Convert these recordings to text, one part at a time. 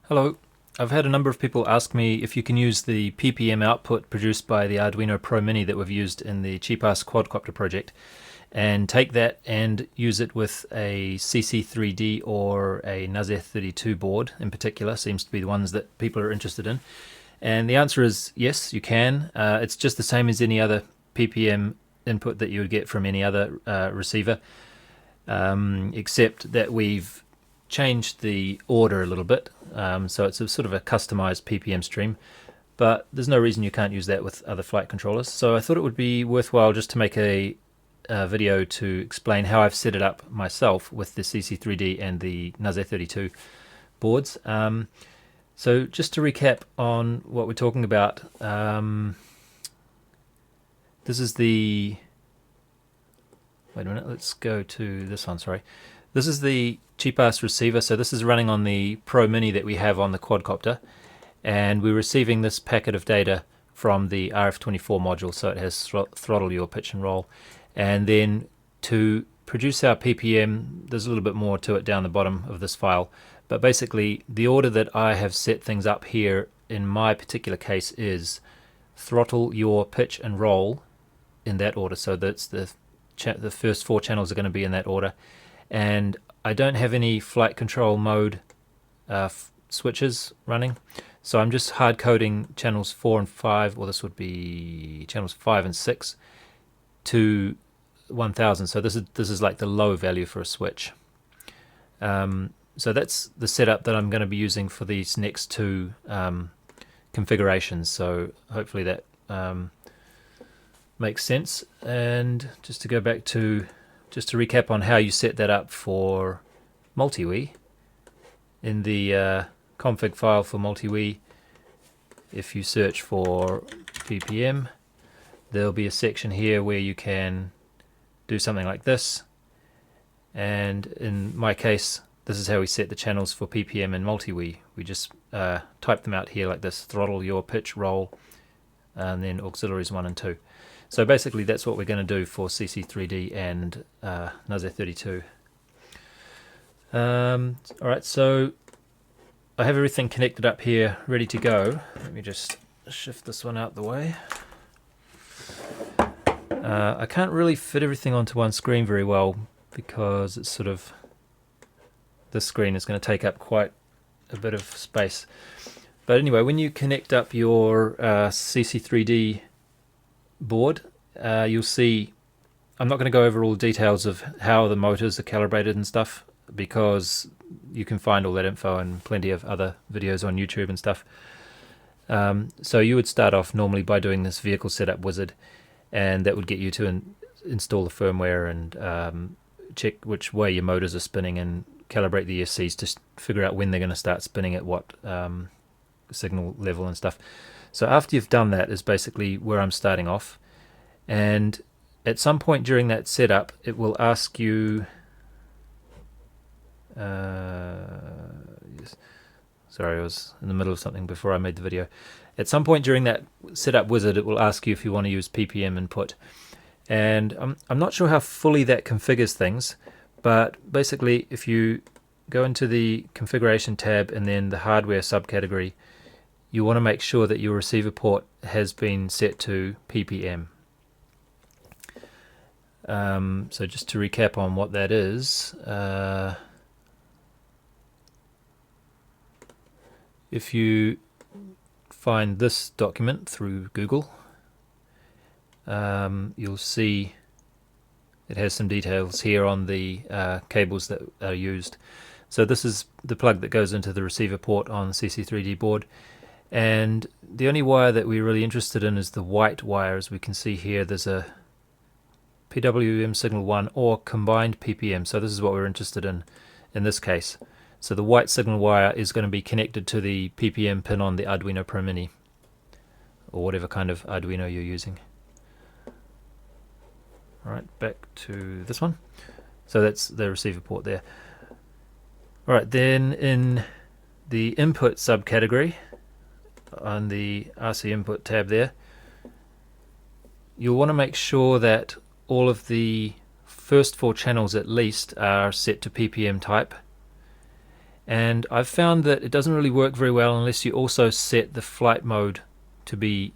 Hello. I've had a number of people ask me if you can use the PPM output produced by the Arduino Pro Mini that we've used in the cheap-ass Quadcopter project and take that and use it with a CC3D or a Naze32 board in particular. Seems to be the ones that people are interested in. And the answer is yes, you can. It's just the same as any other PPM input that you would get from any other receiver, except that we've changed the order a little bit, so it's a sort of a customized PPM stream, but there's no reason you can't use that with other flight controllers. So I thought it would be worthwhile just to make a video to explain how I've set it up myself with the CC3D and the Naze32 boards. So just to recap on what we're talking about, this is the, wait a minute, let's go to this one, sorry. This is the cheap-ass receiver, so this is running on the Pro Mini that we have on the Quadcopter, and we're receiving this packet of data from the RF24 module, so it has throttle your pitch and roll. And then to produce our PPM, there's a little bit more to it down the bottom of this file, but basically the order that I have set things up here in my particular case is throttle your pitch and roll in that order, so that's the first four channels are going to be in that order. And I don't have any flight control mode switches running, so I'm just hard coding channels 4 and 5, or this would be channels 5 and 6 to 1000. So this is like the low value for a switch. So that's the setup that I'm going to be using for these next two configurations. So hopefully that makes sense. And just to go back to just to recap on how you set that up for MultiWii, in the config file for MultiWii, if you search for PPM, there'll be a section here where you can do something like this. And in my case, this is how we set the channels for PPM and MultiWii. We just type them out here like this: throttle your pitch, roll, and then auxiliaries 1 and 2. So basically that's what we're going to do for CC3D and Naze32. Alright, so I have everything connected up here, ready to go. Let me just shift this one out the way. I can't really fit everything onto one screen very well because it's sort of, this screen is going to take up quite a bit of space. But anyway, when you connect up your CC3D board, you'll see, I'm not going to go over all the details of how the motors are calibrated and stuff, because you can find all that info in plenty of other videos on YouTube and stuff. So you would start off normally by doing this vehicle setup wizard, and that would get you to install the firmware and check which way your motors are spinning and calibrate the ESCs to figure out when they're going to start spinning at what signal level and stuff. So after you've done that is basically where I'm starting off, and at some point during that setup it will ask you yes. Sorry, I was in the middle of something before I made the video. At some point during that setup wizard it will ask you if you want to use PPM input, and I'm not sure how fully that configures things, but basically if you go into the configuration tab and then the hardware subcategory, you want to make sure that your receiver port has been set to PPM. So just to recap on what that is, if you find this document through Google, you'll see it has some details here on the cables that are used. So this is the plug that goes into the receiver port on the CC3D board. And the only wire that we're really interested in is the white wire. As we can see here, there's a PWM signal 1 or combined PPM, so this is what we're interested in this case. So the white signal wire is going to be connected to the PPM pin on the Arduino Pro Mini, or whatever kind of Arduino you're using. Alright, back to this one. So that's the receiver port there. Alright, then in the input subcategory, on the RC input tab there, you'll want to make sure that all of the first four channels at least are set to PPM type, And I've found that it doesn't really work very well unless you also set the flight mode to be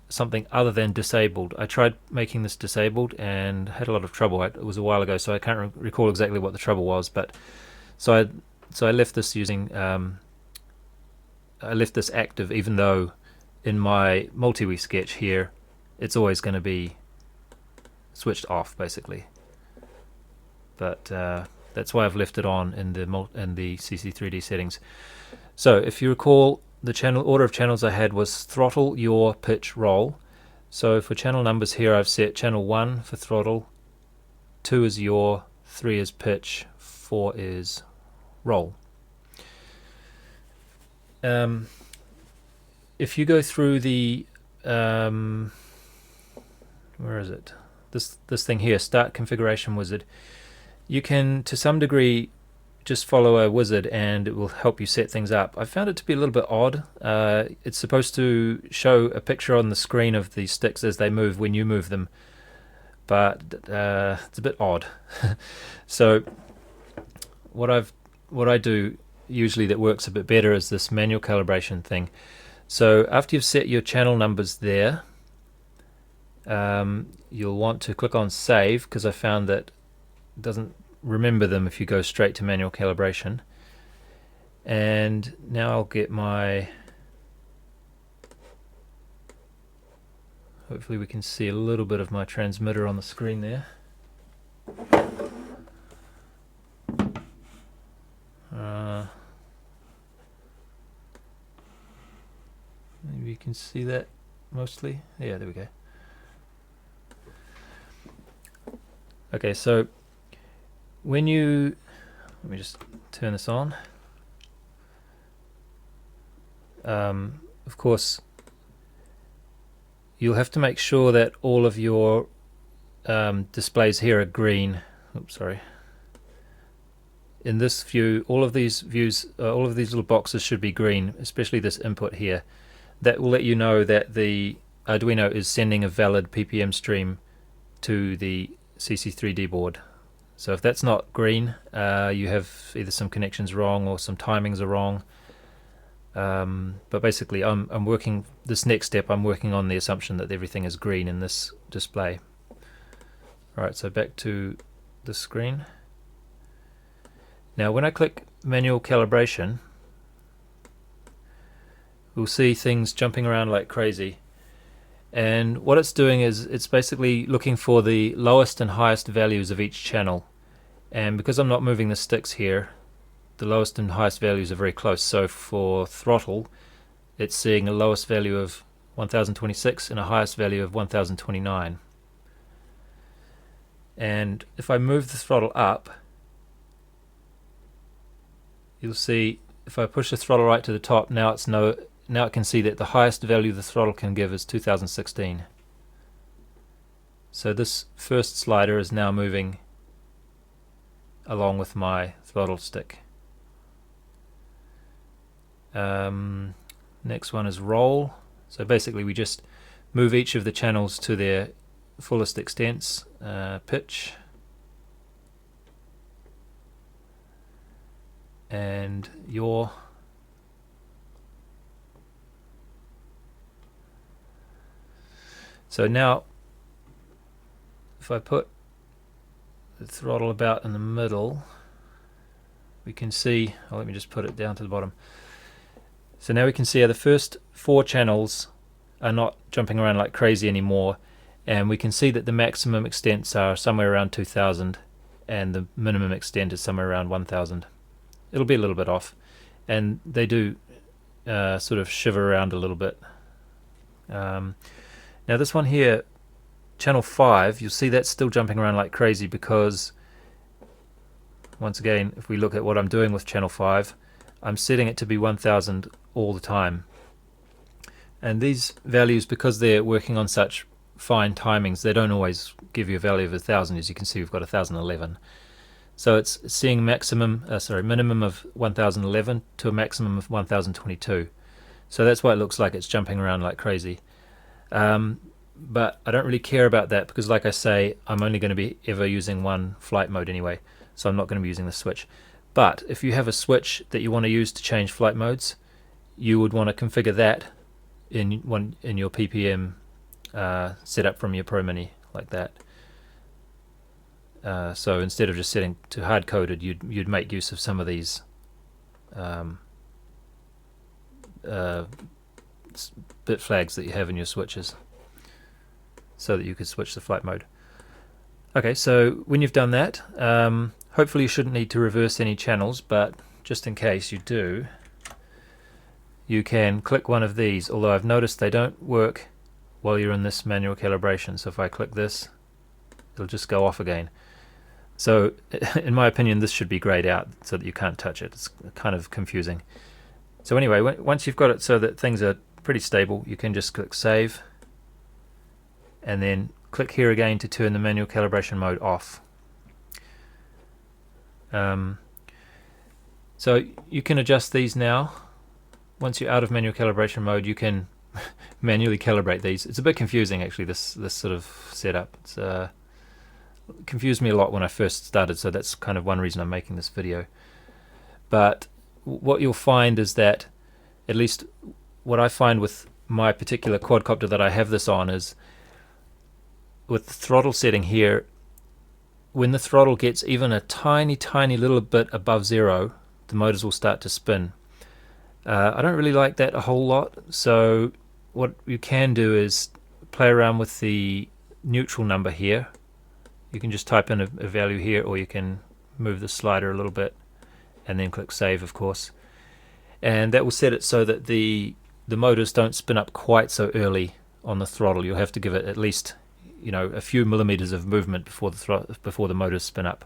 something other than disabled. I tried making this disabled and had a lot of trouble. It was a while ago, so I can't recall exactly what the trouble was. But so I left this using I left this active, even though in my multi-wii sketch here it's always going to be switched off basically. But that's why I've left it on in the CC3D settings. So if you recall, the channel order of channels I had was throttle, yaw, pitch, roll. So for channel numbers here I've set channel 1 for throttle, 2 is yaw, 3 is pitch, 4 is roll. If you go through the where is it? This thing here, Start Configuration Wizard, you can to some degree just follow a wizard and it will help you set things up. I found it to be a little bit odd. It's supposed to show a picture on the screen of the sticks as they move when you move them, but it's a bit odd. So what I do usually that works a bit better is this manual calibration thing. So after you've set your channel numbers there, you'll want to click on Save, because I found that it doesn't remember them if you go straight to manual calibration. And now I'll get my, hopefully we can see a little bit of my transmitter on the screen there. Maybe you can see that mostly. Yeah, there we go. Okay, so when you, let me just turn this on. Of course, you'll have to make sure that all of your displays here are green. Oops, sorry. In this view, all of these little boxes should be green, especially this input here. That will let you know that the Arduino is sending a valid PPM stream to the CC3D board. So if that's not green, you have either some connections wrong or some timings are wrong. But basically, I'm working this next step. I'm working on the assumption that everything is green in this display. All right, so back to the screen. Now, when I click manual calibration, we'll see things jumping around like crazy. And what it's doing is it's basically looking for the lowest and highest values of each channel. And because I'm not moving the sticks here, the lowest and highest values are very close. So for throttle, it's seeing a lowest value of 1026 and a highest value of 1029. And if I move the throttle up, you'll see if I push the throttle right to the top, now it can see that the highest value the throttle can give is 2016. So this first slider is now moving along with my throttle stick. Next one is roll. So basically we just move each of the channels to their fullest extents. Pitch and yaw. So now if I put the throttle about in the middle, we can see, let me just put it down to the bottom. So now we can see how the first 4 channels are not jumping around like crazy anymore, and we can see that the maximum extents are somewhere around 2000 and the minimum extent is somewhere around 1000. It'll be a little bit off, and they do sort of shiver around a little bit. Now this one here, channel 5, you'll see that's still jumping around like crazy because, once again, if we look at what I'm doing with channel 5, I'm setting it to be 1000 all the time. And these values, because they're working on such fine timings, they don't always give you a value of 1000. As you can see, we've got 1011. So it's seeing minimum of 1011 to a maximum of 1022. So that's why it looks like it's jumping around like crazy. But I don't really care about that because, like I say, I'm only going to be ever using one flight mode anyway, so I'm not going to be using the switch. But if you have a switch that you want to use to change flight modes, you would want to configure that in your PPM setup from your Pro Mini, like that. So instead of just setting to hard coded, you'd make use of some of these bit flags that you have in your switches, so that you could switch the flight mode. Okay, so when you've done that, hopefully you shouldn't need to reverse any channels, but just in case you do, you can click one of these, although I've noticed they don't work while you're in this manual calibration. So if I click this, it'll just go off again. So in my opinion, this should be grayed out so that you can't touch it. It's kind of confusing. So anyway, once you've got it so that things are pretty stable, you can just click save, and then click here again to turn the manual calibration mode off. So you can adjust these now. Once you're out of manual calibration mode, you can manually calibrate these. It's a bit confusing actually, this sort of setup. It's confused me a lot when I first started, so that's kind of one reason I'm making this video. But what you'll find is that, at least what I find with my particular quadcopter that I have this on, is with the throttle setting here, when the throttle gets even a tiny little bit above zero, the motors will start to spin. I don't really like that a whole lot, so what you can do is play around with the neutral number here. You can just type in a value here, or you can move the slider a little bit and then click save, of course, and that will set it so that the motors don't spin up quite so early on the throttle. You'll have to give it at least, you know, a few millimeters of movement before the motors spin up.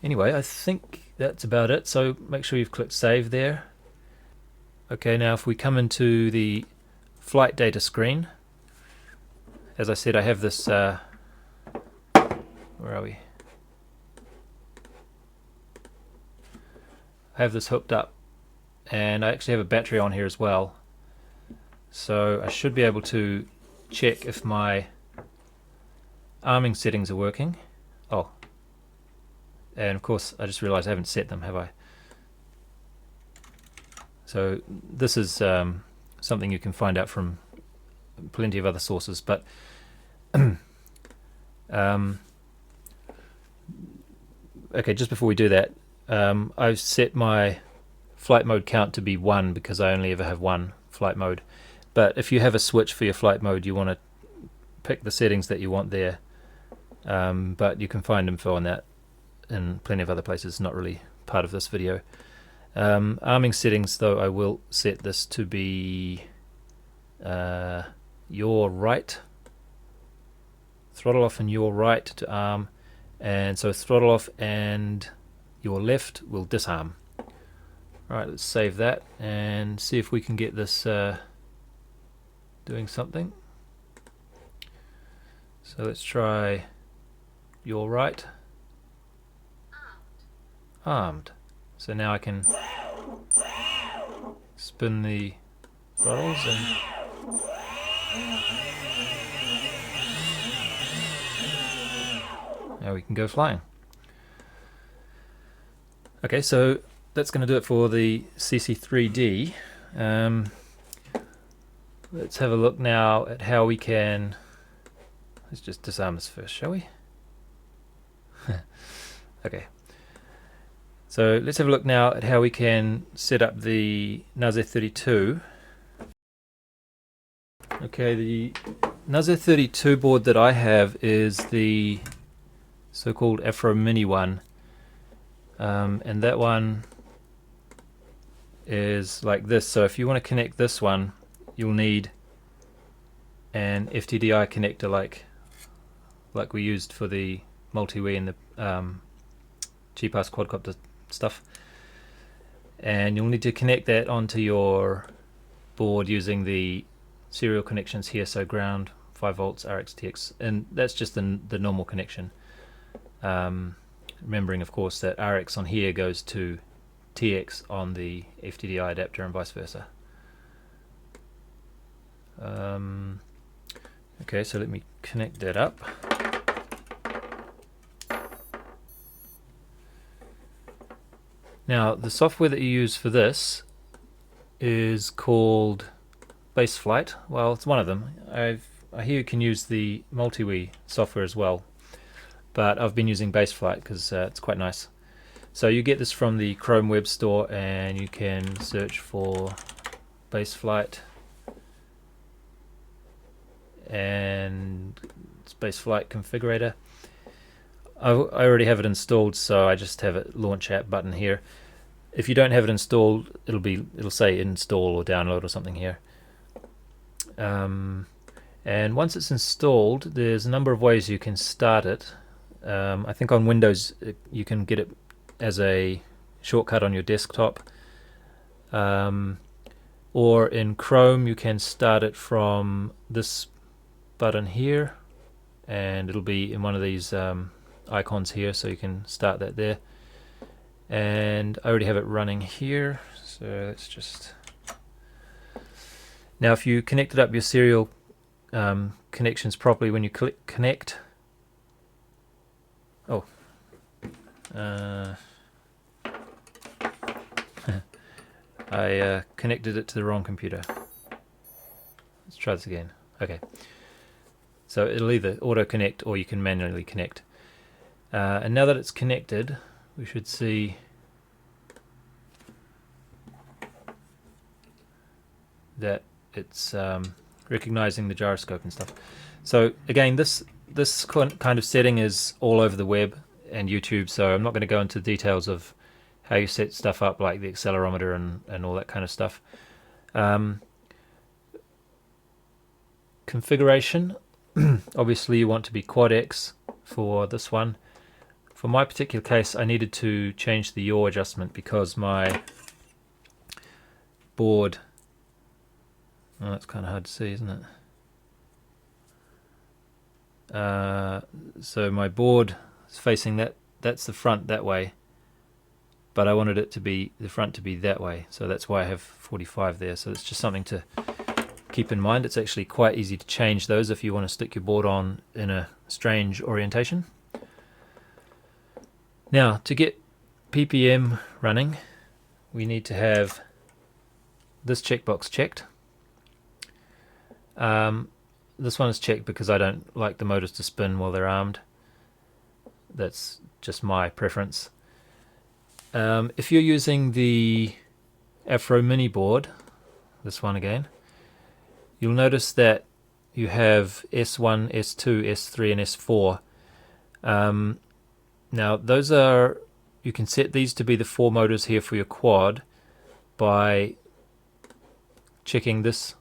Anyway, I think that's about it, so make sure you've clicked save there. Okay, now if we come into the flight data screen, as I said, I have this where are we? I have this hooked up, and I actually have a battery on here as well, so I should be able to check if my arming settings are working. Oh, and of course I just realized I haven't set them, have I? So this is something you can find out from plenty of other sources, but okay, just before we do that, I've set my flight mode count to be 1 because I only ever have one flight mode. But if you have a switch for your flight mode, you want to pick the settings that you want there, but you can find info on that in plenty of other places, not really part of this video. Arming settings, though, I will set this to be your right, throttle off and your right to arm, and so throttle off and your left will disarm. Alright, let's save that and see if we can get this doing something. So let's try your right, armed. So now I can spin the throttles and now we can go flying. Okay, so that's going to do it for the CC3D. Let's have a look now at how we can... Let's just disarm this first, shall we? Okay. So let's have a look now at how we can set up the Naze32. Okay, the Naze32 board that I have is the so-called Afro Mini one, and that one is like this. So if you want to connect this one, you'll need an FTDI connector like we used for the multi-Wii and the cheap-ass quadcopter stuff, and you'll need to connect that onto your board using the serial connections here, so ground, 5 volts, RX, TX, and that's just the normal connection. Remembering of course that RX on here goes to TX on the FTDI adapter and vice versa. Okay, so let me connect that up. Now the software that you use for this is called Baseflight. Well, it's one of them. I hear you can use the MultiWii software as well, but I've been using Baseflight because it's quite nice. So you get this from the Chrome Web Store, and you can search for Baseflight, and it's Baseflight configurator. I already have it installed, so I just have a launch app button here. If you don't have it installed, it'll say install or download or something here. And once it's installed, there's a number of ways you can start it. I think on Windows you can get it as a shortcut on your desktop, or in Chrome you can start it from this button here, and it'll be in one of these icons here, so you can start that there. And I already have it running here, so let's just... Now if you connected up your serial connections properly, when you click connect, I connected it to the wrong computer. Let's try this again. Okay, so it'll either auto connect or you can manually connect. And now that it's connected, we should see that it's recognizing the gyroscope and stuff. So again, this kind of setting is all over the web and YouTube, so I'm not going to go into details of how you set stuff up like the accelerometer and all that kind of stuff. Configuration, obviously you want to be quad X for this one. For my particular case, I needed to change the yaw adjustment because my board, oh, that's kind of hard to see, isn't it? So my board is facing that's the front that way, but I wanted it to be the front to be that way, so that's why I have 45 there. So it's just something to keep in mind. It's actually quite easy to change those if you want to stick your board on in a strange orientation. Now, to get PPM running, we need to have this checkbox checked. This one is checked because I don't like the motors to spin while they're armed. That's just my preference. If you're using the Afro Mini board, this one again, you'll notice that you have S1, S2, S3 and S4. Now those are, you can set these to be the 4 motors here for your quad by checking this,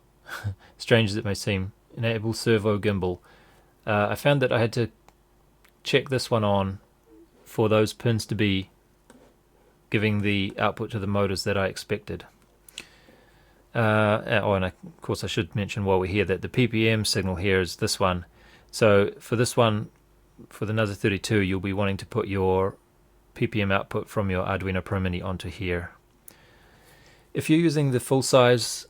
strange as it may seem, enable servo gimbal. I found that I had to check this one on for those pins to be giving the output to the motors that I expected. And of course I should mention while we're here that the PPM signal here is this one. So for this one, for the Naza32, you'll be wanting to put your PPM output from your Arduino Pro Mini onto here. If you're using the full-size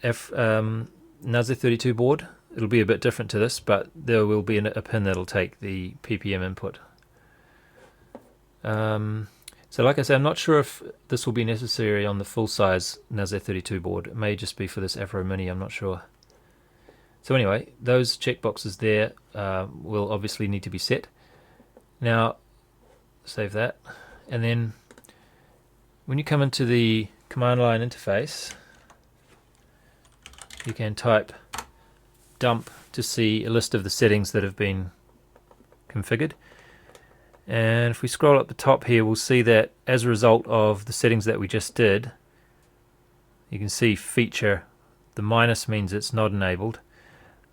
Naza32 board, it'll be a bit different to this, but there will be a pin that'll take the PPM input. So like I said, I'm not sure if this will be necessary on the full-size Naza32 board. It may just be for this Afro Mini, I'm not sure. So anyway, those checkboxes there will obviously need to be set. Now, save that. And then when you come into the command line interface, you can type dump to see a list of the settings that have been configured. And if we scroll up the top here, we'll see that as a result of the settings that we just did, you can see feature, the minus means it's not enabled,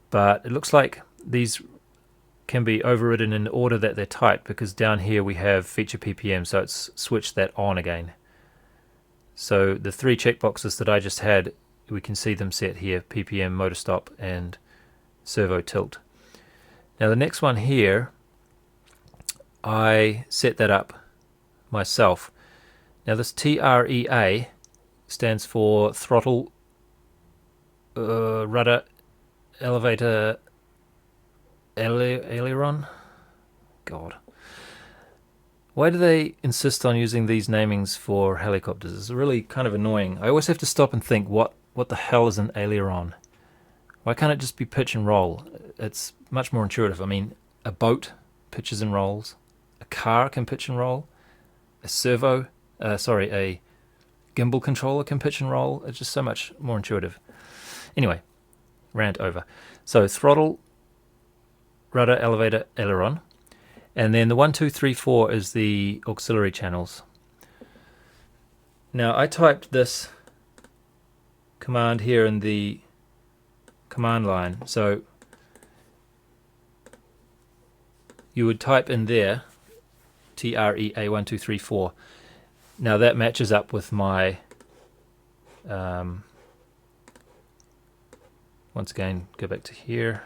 but it looks like these can be overridden in the order that they're typed, because down here we have feature PPM, so it's switched that on again. So the 3 checkboxes that I just had, we can see them set here, PPM, motor stop and servo tilt. Now the next one here, I set that up myself. Now this TREA stands for throttle, rudder, elevator, aileron. God. Why do they insist on using these namings for helicopters? It's really kind of annoying. I always have to stop and think, what the hell is an aileron? Why can't it just be pitch and roll? It's much more intuitive. I mean, a boat pitches and rolls. A car can pitch and roll. A gimbal controller can pitch and roll. It's just so much more intuitive. Anyway, rant over. So throttle, rudder, elevator, aileron. And then the 1, 2, 3, 4 is the auxiliary channels. Now I typed this command here in the command line. So you would type in there TREA 1, 2, 3, 4. Now that matches up with my once again, go back to here.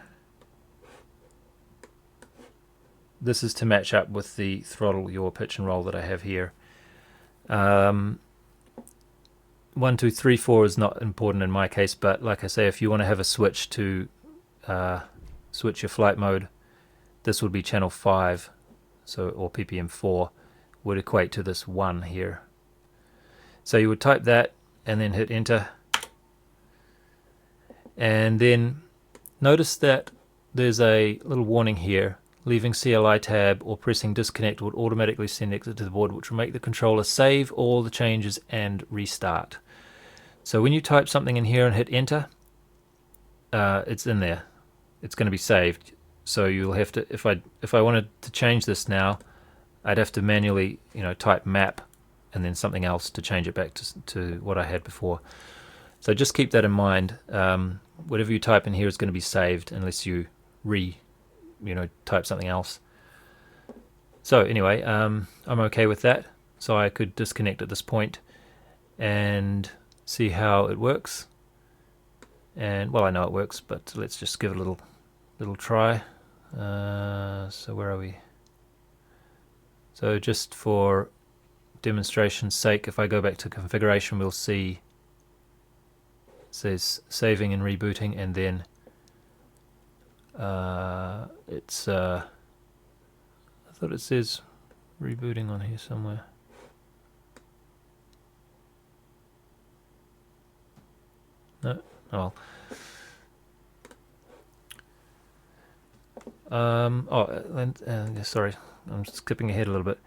This is to match up with the throttle, yaw, pitch and roll that I have here. 1, 2, 3, 4 is not important in my case, but like I say, if you want to have a switch to switch your flight mode, this would be channel 5, so, or PPM 4 would equate to this 1 here. So you would type that and then hit enter, and then notice that there's a little warning here. Leaving CLI tab or pressing disconnect would automatically send exit to the board, which will make the controller save all the changes and restart. So when you type something in here and hit enter, it's in there. It's going to be saved. So you'll have to, if I wanted to change this now, I'd have to manually, type map and then something else to change it back to what I had before. So just keep that in mind. Whatever you type in here is going to be saved unless you type something else. So anyway, I'm okay with that. So I could disconnect at this point and see how it works. And well, I know it works, but let's just give it a little try. So where are we? So just for demonstration's sake, if I go back to configuration, we'll see it says saving and rebooting, and then it's I thought it says rebooting on here somewhere. No, oh sorry, I'm skipping ahead a little bit.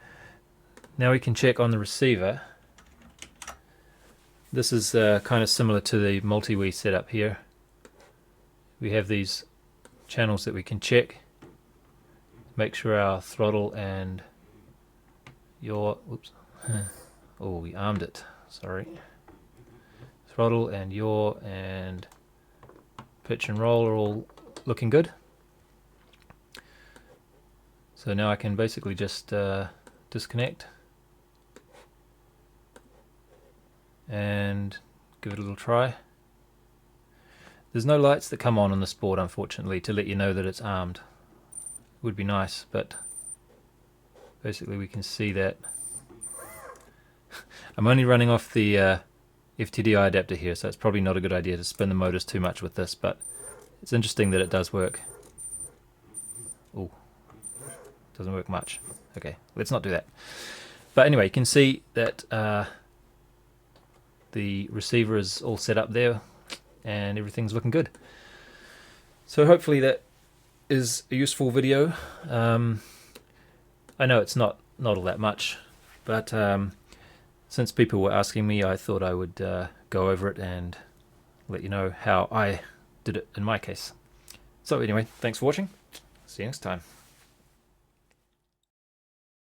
Now we can check on the receiver. This is kind of similar to the multi-Wii setup here. We have these channels that we can check. Make sure our throttle and yaw, oh, we armed it, sorry. Throttle and yaw and pitch and roll are all looking good. So now I can basically just disconnect and give it a little try. There's no lights that come on this board, unfortunately, to let you know that it's armed. Would be nice, but basically we can see that. I'm only running off the FTDI adapter here, so it's probably not a good idea to spin the motors too much with this, but it's interesting that it does work. Oh, doesn't work much. Okay, let's not do that. But anyway, you can see that the receiver is all set up there and everything's looking good. So hopefully that is a useful video. I know it's not all that much, but since people were asking me, I thought I would go over it and let you know how I did it in my case. So anyway, thanks for watching. See you next time.